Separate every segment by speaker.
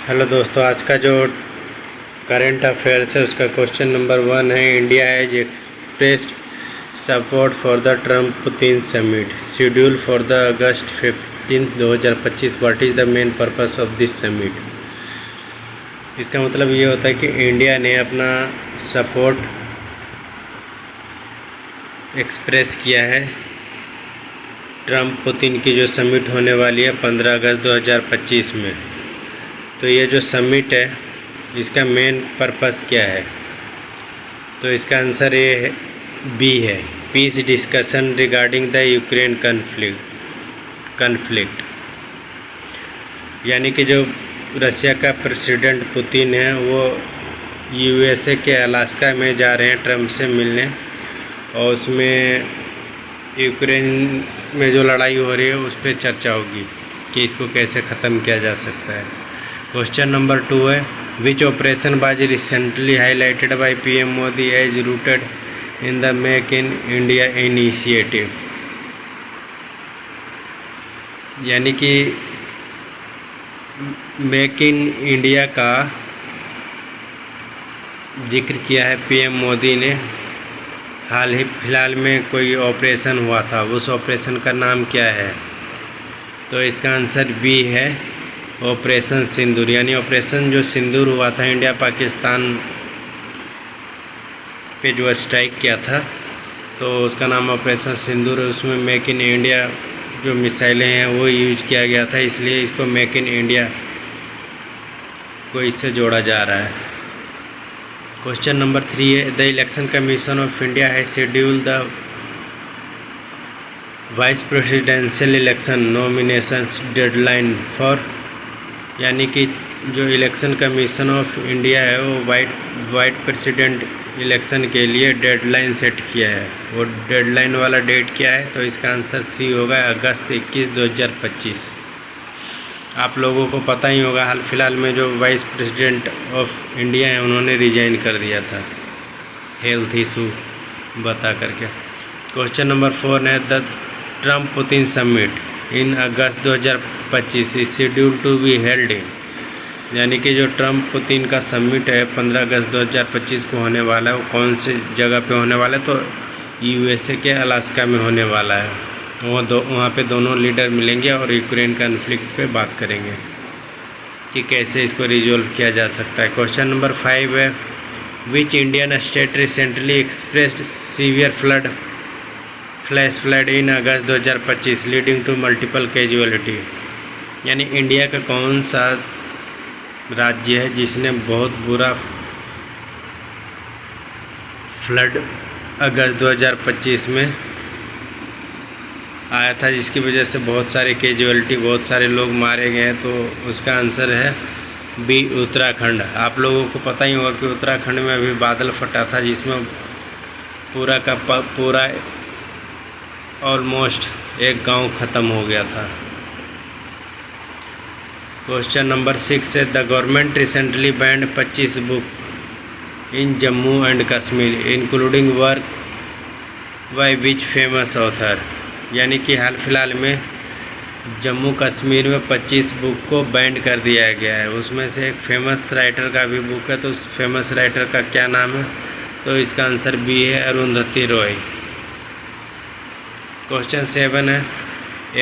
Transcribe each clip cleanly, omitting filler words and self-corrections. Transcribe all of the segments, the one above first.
Speaker 1: Hello दोस्तों, आज का जो करंट अफेयर्स है उसका क्वेश्चन नंबर 1 है। India has expressed support for the Trump Putin summit schedule for the August 15, 2025। What is the main purpose of this summit. इसका मतलब ये होता है कि इंडिया ने अपना सपोर्ट एक्सप्रेस किया है ट्रम्प पुतिन की जो समिट होने वाली है 15 अगस्त 2025 में। तो ये जो समिट है इसका मेन पर्पस क्या है, तो इसका आंसर ये है बी है, peace discussion regarding the Ukraine conflict. यानी कि जो रशिया का प्रेसिडेंट पुतिन है वो यूएसए के अलास्का में जा रहे हैं ट्रम्प से मिलने, और उसमें यूक्रेन में जो लड़ाई हो रही है उस पर चर्चा होगी कि इसको कैसे ख़त्म किया जा सकता है। क्वेश्चन नंबर 2 है, which operation was recently highlighted by PM Modi as rooted in the make in India initiative. यानी कि मेक इन इंडिया का जिक्र किया है पीएम मोदी ने। हाल ही फिलहाल में कोई ऑपरेशन हुआ था, उस ऑपरेशन का नाम क्या है, तो इसका आंसर बी है, ऑपरेशन सिंदूर। यानी ऑपरेशन जो सिंदूर हुआ था इंडिया पाकिस्तान पे जो स्ट्राइक किया था तो उसका नाम ऑपरेशन सिंदूर है। उसमें मेक इन इंडिया जो मिसाइलें हैं वो यूज किया गया था, इसलिए इसको मेक इन इंडिया को इससे जोड़ा जा रहा है। क्वेश्चन नंबर 3 है, the election commission of India has schedule the vice presidential election nomination deadline for. यानी कि जो इलेक्शन कमीशन ऑफ इंडिया है वो वाइट प्रेसिडेंट इलेक्शन के लिए डेडलाइन सेट किया है। वो डेडलाइन वाला डेट क्या है, तो इसका आंसर सी होगा, अगस्त 21, 2025। आप लोगों को पता ही होगा हाल फिलहाल में जो वाइस प्रेसिडेंट ऑफ इंडिया है उन्होंने रिजाइन कर दिया था हेल्थ इशू बता करके। क्वेश्चन नंबर 4 है, the Trump Putin summit in August 2025 is schedule to be held in. यानी कि जो ट्रम्प पुतिन का समिट है 15 अगस्त 2025 को होने वाला है, वो कौन सी जगह पे होने वाला है, तो यूएसए के अलास्का में होने वाला है। वहाँ पे दोनों लीडर मिलेंगे और यूक्रेन कन्फ्लिक्ट पे बात करेंगे कि कैसे इसको रिजोल्व किया जा सकता है। क्वेश्चन नंबर 5 है, which Indian state recently expressed severe flash flood in August 2025 leading to multiple casualty. यानी इंडिया का कौन सा राज्य है जिसने बहुत बुरा फ्लड अगस्त 2025 में आया था, जिसकी वजह से बहुत सारे कैजुअलिटी, बहुत सारे लोग मारे गए हैं, तो उसका आंसर है बी, उत्तराखंड। आप लोगों को पता ही होगा कि उत्तराखंड में अभी बादल फटा था जिसमें पूरा का पूरा ऑलमोस्ट एक गांव ख़त्म हो गया था। क्वेश्चन नंबर 6 है, the government recently band 25 book in Jammu and Kashmir including work by which famous author. यानी कि हाल फिलहाल में जम्मू कश्मीर में 25 बुक को बैंड कर दिया गया है, उसमें से एक फेमस राइटर का भी बुक है, तो उस फेमस राइटर का क्या नाम है, तो इसका आंसर बी है, अरुंधति रॉय। क्वेश्चन 7 है,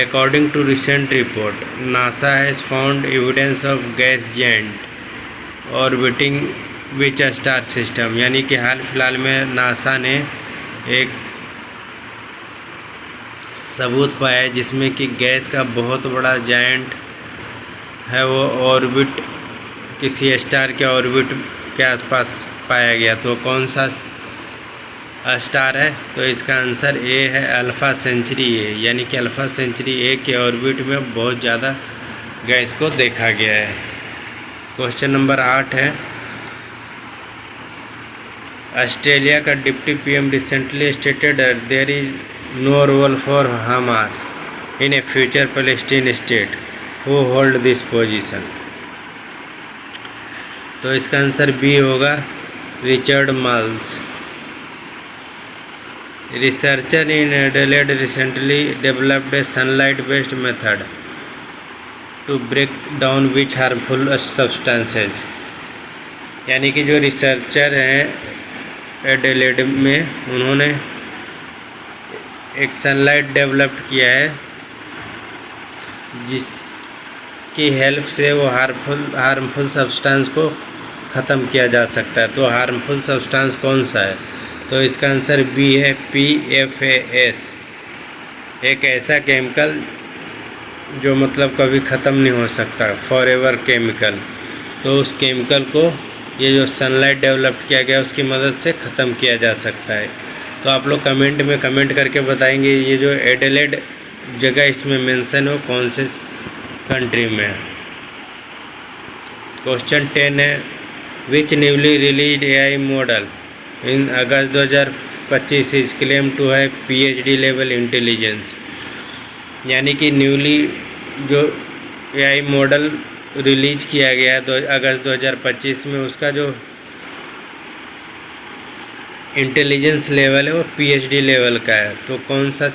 Speaker 1: according to recent report NASA has found evidence of gas giant orbiting which star system. यानी कि हाल फिलहाल में नासा ने एक सबूत पाया है जिसमें कि गैस का बहुत बड़ा जायंट है वो ऑर्बिट किसी स्टार के ऑर्बिट के आसपास पाया गया। तो कौन सा स्टार है, तो इसका आंसर ए है, अल्फ़ा सेंचुरी ए। यानी कि अल्फ़ा सेंचुरी ए के ऑर्बिट में बहुत ज़्यादा गैस को देखा गया है। क्वेश्चन नंबर 8 है, ऑस्ट्रेलिया का deputy PM recently stated there is no role for Hamas in a future Palestine state, who hold this position. तो इसका आंसर बी होगा, Richard Marles. Researcher in Adelaide recently developed a sunlight-based method to break down which harmful substances. यानी कि जो researcher हैं Adelaide में, उन्होंने एक सनलाइट डेवलप किया है जिसकी हेल्प से वो हार्मफुल सब्सटेंस को ख़त्म किया जा सकता है। तो हार्मफुल सब्सटेंस कौन सा है? तो इसका आंसर बी है, PFAS। एक ऐसा केमिकल जो मतलब कभी ख़त्म नहीं हो सकता, फॉरएवर केमिकल। तो उस केमिकल को ये जो सनलाइट डेवलप किया गया उसकी मदद से ख़त्म किया जा सकता है। तो आप लोग कमेंट में कमेंट करके बताएंगे ये जो एडिलेड जगह इसमें मेंशन हो कौन से कंट्री में है। क्वेश्चन 10 है, which newly release AI model in August 2025 is claim to have PhD level intelligence. यानी कि न्यूली जो AI मॉडल रिलीज किया गया अगस्त 2025 में, उसका जो इंटेलिजेंस लेवल है वो PhD लेवल का है। तो कौन सा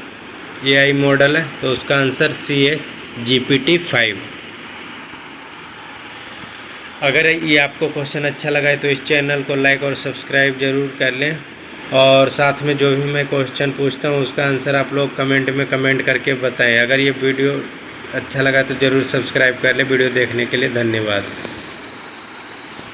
Speaker 1: AI मॉडल है? तो उसका आंसर सी है, GPT-5। अगर ये आपको क्वेश्चन अच्छा लगा है तो इस चैनल को लाइक और सब्सक्राइब ज़रूर कर लें, और साथ में जो भी मैं क्वेश्चन पूछता हूँ उसका आंसर आप लोग कमेंट में कमेंट करके बताएं। अगर ये वीडियो अच्छा लगा तो ज़रूर सब्सक्राइब कर लें। वीडियो देखने के लिए धन्यवाद।